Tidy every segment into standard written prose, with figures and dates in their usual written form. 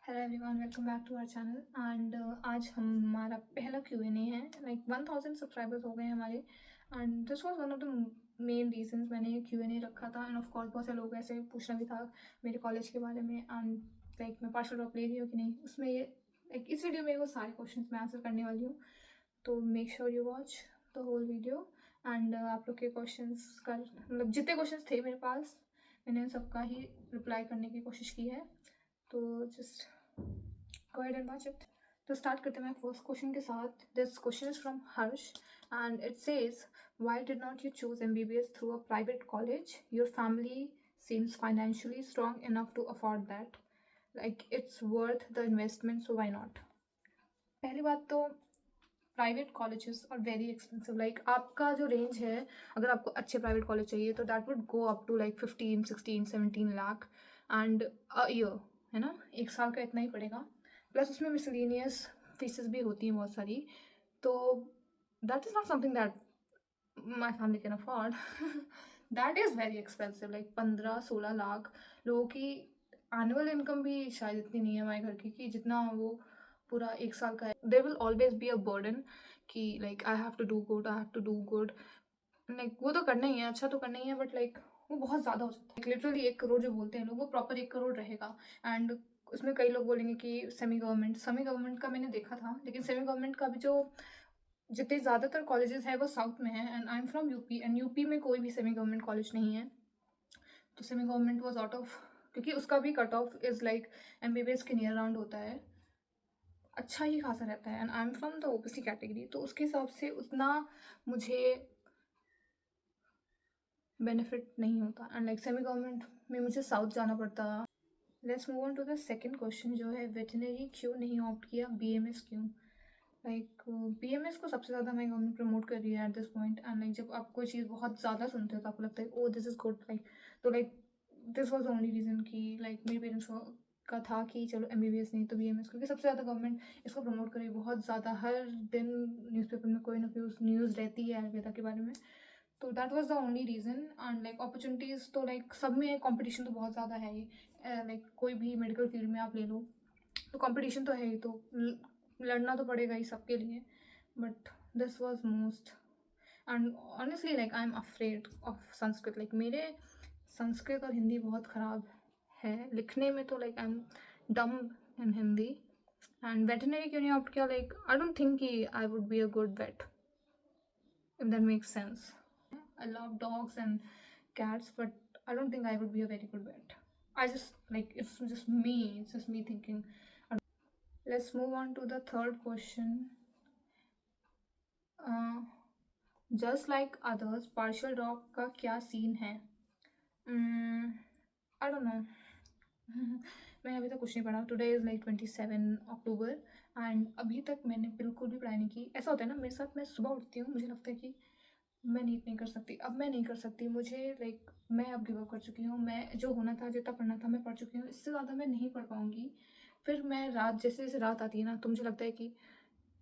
Hello everyone, welcome back to our channel. And आज हमारा पहला Q&A है। लाइक 1000 सब्सक्राइबर्स हो गए हैं हमारे। And this was one of the main reasons मैंने ये Q&A रखा था। एंड ऑफ कोर्स बहुत से लोग ऐसे पूछना भी था मेरे कॉलेज के बारे में एंड लाइक मैं पार्शियल ड्रॉप ले रही हूँ कि नहीं। उसमें ये लाइक इस वीडियो में वो सारे क्वेश्चंस मैं आंसर करने वाली हूँ, तो make sure you watch the whole video. And आप लोग के क्वेश्चंस का मतलब जितने क्वेश्चंस थे मेरे पास मैंने उन सबका ही रिप्लाई करने की कोशिश की है, तो just go ahead and watch it. तो स्टार्ट करते हैं फर्स्ट क्वेश्चन के साथ। This question is from Harsh and it says why did not you choose MBBS through a private college? Your family seems financially strong enough to afford that, like it's worth the investment, so why not? पहली बात तो private colleges are very expensive. Like आपका जो range है, अगर आपको अच्छे private college चाहिए तो that would go up to like 15, 16, 17 lakh and a year, है ना। एक साल का इतना ही पड़ेगा, प्लस उसमें मिसलिनियस फीसेस भी होती हैं बहुत सारी। तो that is not something that my family can afford. That is very expensive. Like 15-16 lakh लोगों की एनुअल इनकम भी शायद इतनी नहीं है हमारे घर की कि जितना वो पूरा एक साल का है। There will always be a burden कि like I have to do good, I have to do good. Like वो तो करना ही है, अच्छा तो करना ही है, बट लाइक वो बहुत ज़्यादा हो जाता है। लिटरली 1 करोड़ जो बोलते हैं लोग, वो प्रॉपर 1 करोड़ रहेगा। एंड उसमें कई लोग बोलेंगे कि सेमी गवर्नमेंट का मैंने देखा था, लेकिन सेमी गवर्नमेंट का भी जो जितने ज़्यादातर कॉलेजेस हैं वो साउथ में है। And I am from UP and UP में कोई भी सेमी गवर्नमेंट कॉलेज नहीं है। तो semi government was out of, क्योंकि उसका भी cut off is like MBBS के नियर राउंड होता है, अच्छा ही खासा रहता है। And I am from the OBC category, तो उसके हिसाब से उतना मुझे बेनिफिट नहीं होता। एंड लाइक सेमी गवर्नमेंट में मुझे साउथ जाना पड़ता। Let's move on to the second question जो है वेटनरी क्यों नहीं ऑप्ट किया, BMS क्यों? लाइक BMS को सबसे ज़्यादा हमारी गवर्नमेंट प्रमोट कर रही है at this point. And like जब आप कोई चीज़ बहुत ज़्यादा सुनते हो तो आपको लगता है ओ दिस इज़ गुड, लाइक तो like this was the only reason कि लाइक मेरे पेरेंट्स का था कि चलो MBBS नहीं तो BMS, क्योंकि सबसे ज़्यादा गवर्नमेंट इसको प्रमोट कर रही है बहुत ज़्यादा। हर दिन न्यूज़पेपर में कोई ना कोई न्यूज़ रहती है आयुर्वेदा के बारे में। तो that was the only reason. And like opportunities तो लाइक सब में कंपटीशन तो बहुत ज़्यादा है ही। लाइक कोई भी मेडिकल फील्ड में आप ले लो तो कंपटीशन तो है ही, तो लड़ना तो पड़ेगा ही सबके लिए। But this was most and honestly like I am afraid of Sanskrit. Like मेरे संस्कृत और हिंदी बहुत ख़राब है लिखने में, तो like I am dumb in Hindi. And veterinary क्यों नहीं ऑप्ट किया? लाइक आई डोंट थिंक कि I would be a good vet, if that makes sense. I love dogs and cats, but I don't think I would be a very good vet. I just like it's just me thinking. Let's move on to the third question. Uh, just like others, partial drop का क्या scene है? I don't know. मैंने अभी तक कुछ नहीं पढ़ा। Today is like 27 October and अभी तक मैंने बिल्कुल भी पढ़ाई नहीं की। ऐसा होता है ना मेरे साथ, मैं सुबह उठती हूँ, मुझे लगता है कि मैं नीट नहीं कर सकती, अब मैं नहीं कर सकती, मुझे लाइक मैं अब गिव अप कर चुकी हूँ, मैं जो होना था जितना पढ़ना था मैं पढ़ चुकी हूँ, इससे ज़्यादा मैं नहीं पढ़ पाऊँगी। फिर मैं रात जैसे जैसे रात आती है ना, तो मुझे लगता है कि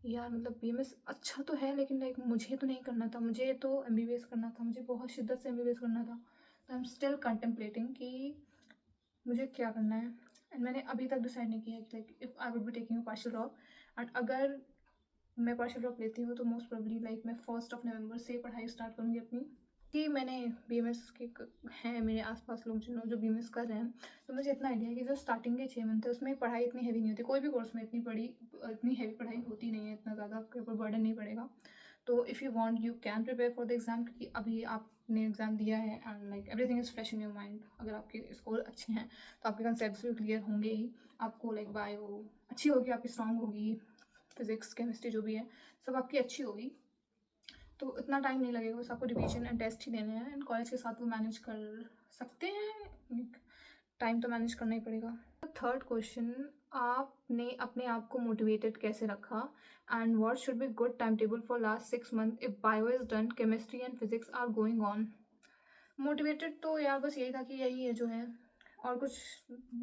यार मतलब BMS अच्छा तो है, लेकिन लाइक मुझे तो नहीं करना था, मुझे तो MBBS करना था, मुझे बहुत शिद्दत से MBBS करना था। तो आई एम स्टिल कंटेम्पलेटिंग कि मुझे क्या करना है। एंड मैंने अभी तक डिसाइड नहीं किया कि like if I would be taking a partial drop. And अगर मैं पार्शियल ड्रॉप लेती हूँ तो मोस्ट प्रोबेबली लाइक मैं 1 नवंबर से पढ़ाई स्टार्ट करूँगी अपनी। कि मैंने BMS के हैं मेरे आसपास लोग जो BMS कर रहे हैं, तो मुझे इतना आइडिया है कि जो स्टार्टिंग के 6 मंथ है उसमें पढ़ाई इतनी हैवी नहीं होती। कोई भी कोर्स में इतनी हैवी पढ़ाई होती नहीं है, इतना ज़्यादा आपके ऊपर बर्डन नहीं पड़ेगा। तो if you want you can prepare for the exam, क्योंकि अभी आपने एग्ज़ाम दिया है and like everything is fresh in your mind. अगर आपके स्कोर अच्छे हैं तो आपके कंसेप्ट्स भी क्लियर होंगे ही। आपको लाइक बायो अच्छी होगी, आपकी स्ट्रॉन्ग होगी, फिज़िक्स केमिस्ट्री जो भी है सब आपकी अच्छी होगी, तो इतना टाइम नहीं लगेगा। बस आपको रिवीजन एंड टेस्ट ही देने हैं एंड कॉलेज के साथ वो मैनेज कर सकते हैं। टाइम तो मैनेज करना ही पड़ेगा। थर्ड क्वेश्चन, आपने अपने आप को मोटिवेटेड कैसे रखा and what should be good time table for last 6 month if bio is done, chemistry and physics are going on? Motivated तो यार बस यही था कि यही है जो है, और कुछ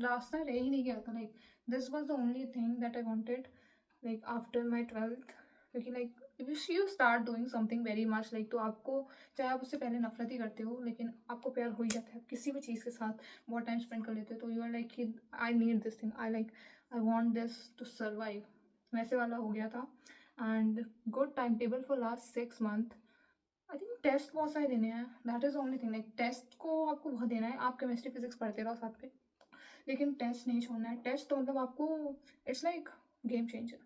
रास्ता रह ही नहीं गया था। Like this was the only thing that I wanted like after my 12th, क्योंकि like if you start doing something very much like, तो आपको चाहे आप उससे पहले नफरत ही करते हो, लेकिन आपको प्यार हो ही जाता है। किसी भी चीज़ के साथ बहुत टाइम स्पेंड कर लेते हो तो यू आर लाइक कि I need this thing, I like I want this to survive, वैसे वाला हो गया था। And good time table for last 6 month. I think test बहुत सारे देने हैं, that is only thing. Like test को आपको बहुत देना है, आप केमिस्ट्री फिजिक्स पढ़ते रहो साथ पे, लेकिन टेस्ट नहीं छोड़ना है। टेस्ट तो मतलब आपको it's like game changer.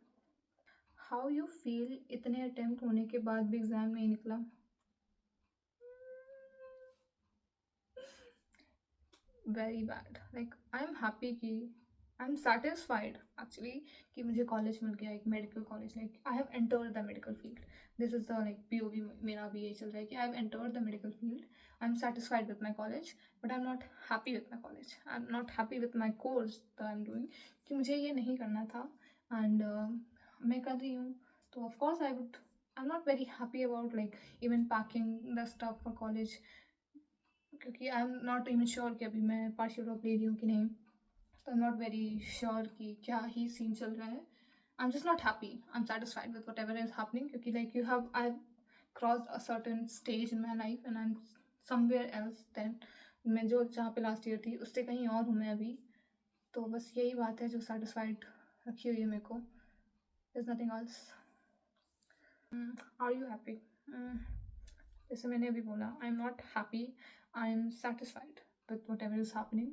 How you feel इतने अटेम्प्ट होने के बाद भी एग्ज़ाम नहीं निकला? Very bad. Like I am happy कि आई एम सेटिस्फाइड एक्चुअली कि मुझे कॉलेज मिल गया, एक medical college. Like I have entered the medical field. This is the like POV मेरा भी यही चल रहा है कि I have entered the medical field. I am satisfied with my college, but I am not happy with my college. I am not happy with my course that I am doing, कि मुझे ये नहीं करना था and मैं कर रही हूँ। तो of course I am not very happy about like even packing the stuff for college, क्योंकि I am not even sure कि अभी मैं पार्शियल ड्रॉप ले रही हूँ कि नहीं। तो I am not very sure कि क्या ही सीन चल रहा है। I am just not happy. I am satisfied with whatever is happening, क्योंकि like you have I crossed a certain stage in my life and I am somewhere else then. मैं जो जहाँ पे last year थी उससे कहीं और हूँ मैं अभी। तो बस यही बात है जो सेटिस्फाइड रखी हुई है मेरे को। Is nothing else. Are you happy? जैसे मैंने अभी बोला, I am not happy, I am satisfied with whatever is happening,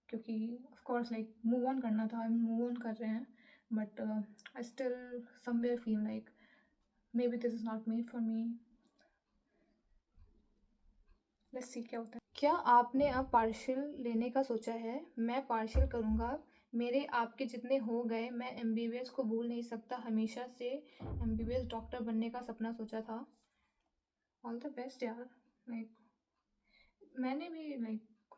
क्योंकि of course like move on करना था, हम मूव ऑन कर रहे हैं, but I still somewhere feel like maybe this is not made for me. Let's see क्या होता है। क्या आपने अब पार्शियल लेने का सोचा है? मैं पार्शियल करूँगा, मेरे आपके जितने हो गए। मैं MBBS को भूल नहीं सकता, हमेशा से MBBS डॉक्टर बनने का सपना सोचा था। ऑल द बेस्ट यार। लाइक मैंने भी लाइक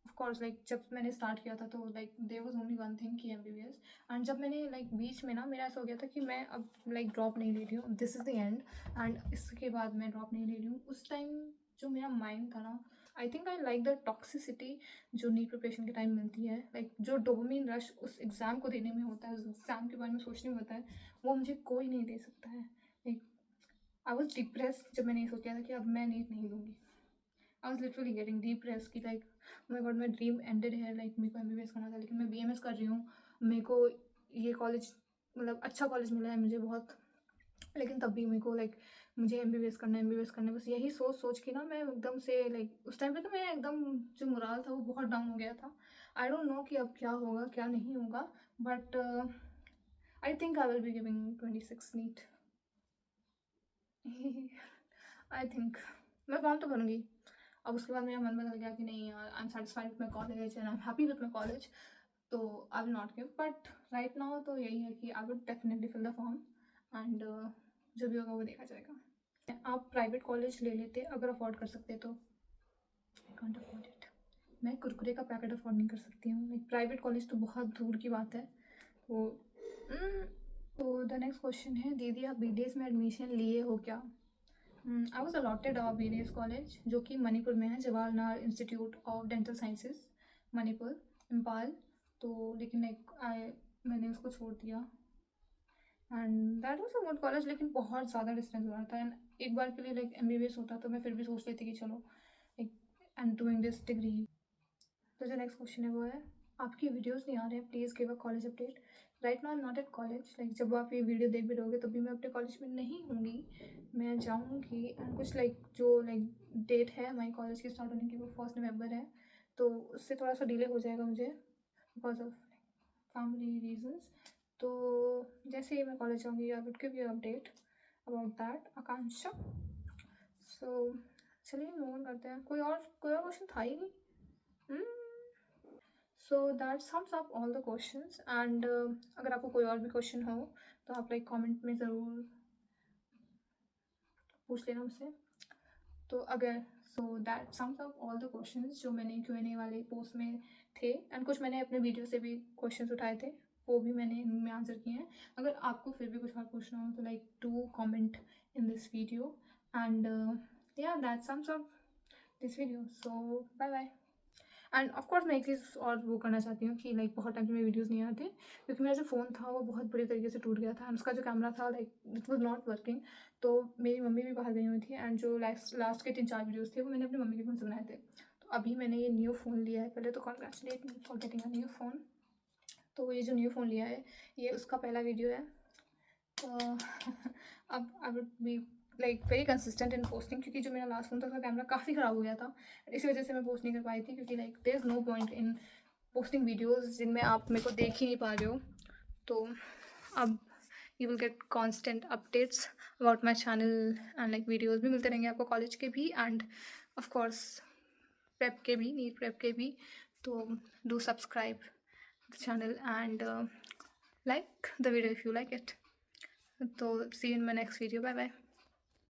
ऑफ कोर्स लाइक जब मैंने स्टार्ट किया था तो like there was only one thing कि MBBS। एंड जब मैंने लाइक बीच में ना मेरा ऐसा हो गया था कि मैं अब लाइक ड्रॉप नहीं ले रही हूँ, this is the end and इसके बाद मैं ड्रॉप नहीं ले रही हूँ। उस टाइम जो मेरा माइंड था ना, आई think I like the toxicity जो नीट प्रिपरेशन के टाइम मिलती है। लाइक जो डोपामिन रश उस एग्ज़ाम को देने में होता है, उस एग्ज़ाम के बारे में सोचने में होता है, वो मुझे कोई नहीं दे सकता है। लाइक आई वॉज डिप्रेस्ड जब मैंने ये सोचा था कि अब मैं नीट नहीं दूँगी। I was literally getting depressed कि like my god, my dream ended है। लाइक मेरे को MBBS करना था, लेकिन मैं BMS कर रही हूँ। मेरे को ये कॉलेज मतलब अच्छा कॉलेज मिला है मुझे बहुत, लेकिन तब भी मेरे को लाइक मुझे MBBS करना है, MBBS करना है। बस यही सोच सोच के ना मैं एकदम से लाइक उस टाइम पे तो मैं एकदम जो मोराल था वो बहुत डाउन हो गया था। आई डोंट नो कि अब क्या होगा क्या नहीं होगा, but I think I will be giving 26 NEET. I think मैं फॉर्म तो भरूंगी। अब उसके बाद मेरा मन बदल गया कि नहीं यार, I am satisfied with my college and I am happy with my college, तो I will not give. But right now तो यही है कि I would definitely fill the form and जो भी होगा वो देखा जाएगा। आप प्राइवेट कॉलेज ले लेते अगर अफोर्ड कर सकते तो। Can't afford it. मैं कुरकुरे का पैकेट अफोर्ड नहीं कर सकती हूँ, लाइक प्राइवेट कॉलेज तो बहुत दूर की बात है। तो तो द नेक्स्ट क्वेश्चन है, दीदी आप BDS में एडमिशन लिए हो क्या? I was allotted BDS college जो कि मणिपुर में है, Jawaharlal institute of dental sciences Manipur, Imphal. तो लेकिन लाइक मैंने उसको छोड़ दिया and that was a good college, लेकिन बहुत ज़्यादा डिस्टेंस हो रहा था। एंड एक बार के लिए लाइक MBBS होता तो मैं फिर भी सोच लेती कि चलो like I am doing this degree. तो जो नेक्स्ट क्वेश्चन है वो है, आपकी वीडियोस नहीं आ रहे हैं, please give a college update. Right now I am not at college. Like जब आप ये वीडियो देख भी रहोगे तभी मैं अपने कॉलेज में नहीं होंगी, मैं जाऊँगी। एंड कुछ लाइक जो लाइक डेट है हमारी कॉलेज की स्टार्ट होने की वो 1 नवंबर है, तो उससे थोड़ा सा डिले हो जाएगा मुझे बिकॉज ऑफ फैमिली रीजंस। तो जैसे ही मैं कॉलेज जाऊँगी I would give you update about that, Akanksha. So चलिए मूव ऑन करते हैं। कोई और क्वेश्चन था ही नहीं। So that sums up all the questions and अगर आपको कोई और भी क्वेश्चन हो तो आप लाइक कमेंट में ज़रूर पूछ लेना मुझसे। तो अगर so that sums up all the questions जो मैंने Q&A वाले पोस्ट में थे, एंड कुछ मैंने अपने वीडियो से भी क्वेश्चंस उठाए थे, वो भी मैंने इनमें आंसर किए हैं। अगर आपको फिर भी कुछ और पूछना हो तो like do comment in this video and या that sums up this video. So bye bye. And of course मैं एक चीज़ और वो करना चाहती हूँ कि लाइक बहुत टाइम से मेरे वीडियोज़ नहीं आते क्योंकि मेरा जो फ़ोन था वो बहुत बुरी तरीके से टूट गया था एंड उसका जो कैमरा था like it was not working. तो मेरी मम्मी भी बाहर गई हुई थी एंड जो लास्ट के 3-4 वीडियोज़ थे वो मैंने अपनी मम्मी के फ़ोन से बनाए थे। तो अभी मैंने ये न्यू फ़ोन लिया है, पहले तो congratulate me for getting a new phone. तो ये जो न्यू फ़ोन लिया है ये उसका पहला वीडियो है। अब आई would be like very consistent in posting, क्योंकि जो मेरा लास्ट फ़ोन था उसका कैमरा काफ़ी ख़राब हो गया था, इसी वजह से मैं पोस्ट नहीं कर पाई थी, क्योंकि like there is no point in posting videos जिनमें आप मेरे को देख ही नहीं पा रहे हो। तो अब you will get constant updates about my channel and like videos भी मिलते रहेंगे आपको, कॉलेज के भी एंड ऑफ कोर्स प्रेप के भी, नीट प्रेप के भी। तो do subscribe the channel and like the video if you like it. So see you in my next video. Bye bye.